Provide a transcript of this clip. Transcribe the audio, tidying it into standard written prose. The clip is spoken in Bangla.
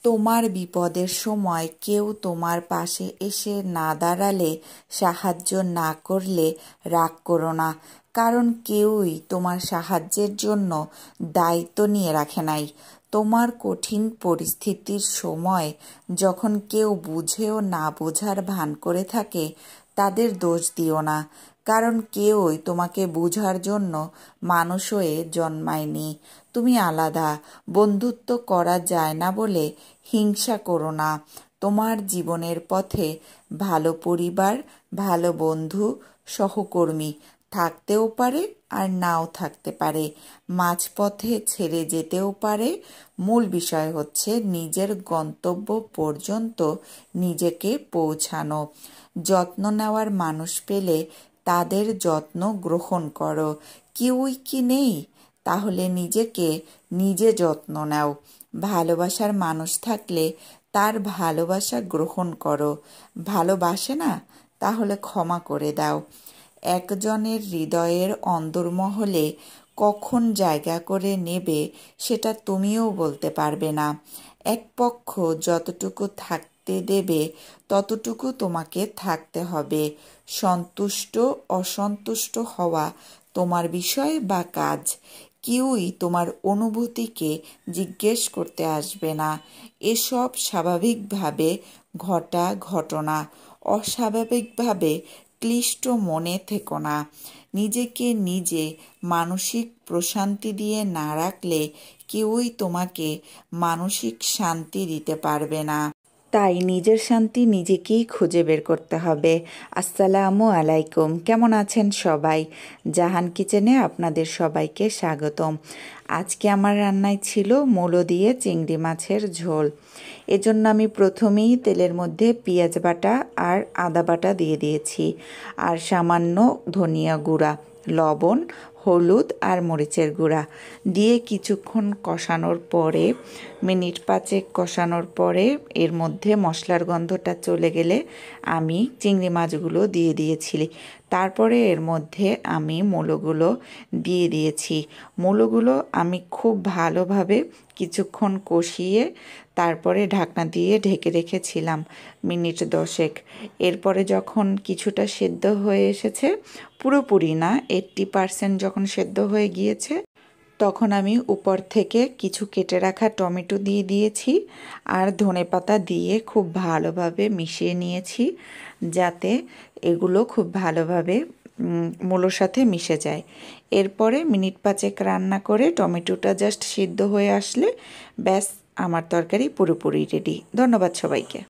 তোমার বিপদের সময় কেউ তোমার পাশে এসে না দাঁড়ালে, সাহায্য না করলে রাগ করো না, কারণ কেউই তোমার সাহায্যের জন্য দায়িত্ব নিয়ে রাখে নাই। তোমার কঠিন পরিস্থিতির সময় যখন কেউ বুঝেও না বোঝার ভান করে থাকে, তাদের দোষ দিও না, কারণ কেউই তোমাকে বোঝার জন্য মানুষ হয়ে জন্মায়নি। তুমি আলাদা, বন্ধুত্ব করা যায় না বলে হিংসা করো না। তোমার জীবনের পথে ভালো পরিবার, ভালো বন্ধু, সহকর্মী থাকতেও পারে আর নাও থাকতে পারে, মাঝপথে ছেড়ে যেতেও পারে। মূল বিষয় হচ্ছে নিজের গন্তব্য পর্যন্ত নিজেকে পৌঁছানো। যত্ন নেওয়ার মানুষ পেলে তাদের যত্ন গ্রহণ করো। কেউই কি নেই? তাহলে নিজেকে নিজে যত্ন নাও। ভালোবাসার মানুষ থাকলে তার ভালোবাসা গ্রহণ করো। ভালোবাসে না? তাহলে ক্ষমা করে দাও। একজনের হৃদয়ের অন্দরমহলে কখন জায়গা করে নেবে সেটা তুমিও বলতে পারবে না। এক পক্ষ যতটুকু থাকতে দেবে ততটুকু তোমাকে থাকতে হবে। সন্তুষ্ট অসন্তুষ্ট হওয়া তোমার বিষয় বা কাজ। কেউই তোমার অনুভূতিকে জিজ্ঞেস করতে আসবে না। এসব স্বাভাবিকভাবে ঘটা ঘটনা। অস্বাভাবিকভাবে ক্লিষ্ট মনে থেকো না। নিজেকে নিজে মানসিক প্রশান্তি দিয়ে না রাখলে কেউই তোমাকে মানসিক শান্তি দিতে পারবে না। তাই নিজের শান্তি নিজেকেই খুঁজে বের করতে হবে। আসসালামু আলাইকুম, কেমন আছেন সবাই? জাহান কিচেনে আপনাদের সবাইকে স্বাগতম। আজকে আমার রান্নায় ছিল মূলো দিয়ে চিংড়ি মাছের ঝোল। এজন্য আমি প্রথমেই তেলের মধ্যে পেঁয়াজ বাটা আর আদা বাটা দিয়ে দিয়েছি, আর সামান্য ধনিয়া গুঁড়া, লবণ, হলুদ আর মরিচের গুঁড়া দিয়ে কিছুক্ষণ কষানোর পরে, মিনিট 5 কষানোর পরে এর মধ্যে মশলার গন্ধটা চলে গেলে আমি চিংড়ি মাছগুলো দিয়ে দিয়েছি। তারপরে এর মধ্যে আমি মূলোগুলো দিয়ে দিয়েছি। মূলোগুলো আমি খুব ভালোভাবে কিছুক্ষণ কষিয়ে তারপরে ঢাকনা দিয়ে ঢেকে রেখেছিলাম মিনিট 10। এরপরে যখন কিছুটা সেদ্ধ হয়ে এসেছে, পুরোপুরি না, 80% যখন সেদ্ধ হয়ে গিয়েছে, তখন আমি উপর থেকে কিছু কেটে রাখা টমেটো দিয়ে দিয়েছি আর ধনেপাতা দিয়ে খুব ভালোভাবে মিশিয়ে নিয়েছি, যাতে এগুলো খুব ভালোভাবে মূলোর সাথে মিশে যায়। এরপরে মিনিট 5 রান্না করে টমেটোটা জাস্ট সিদ্ধ হয়ে আসলে ব্যাস, আমার তরকারি পুরোপুরি রেডি। ধন্যবাদ সবাইকে।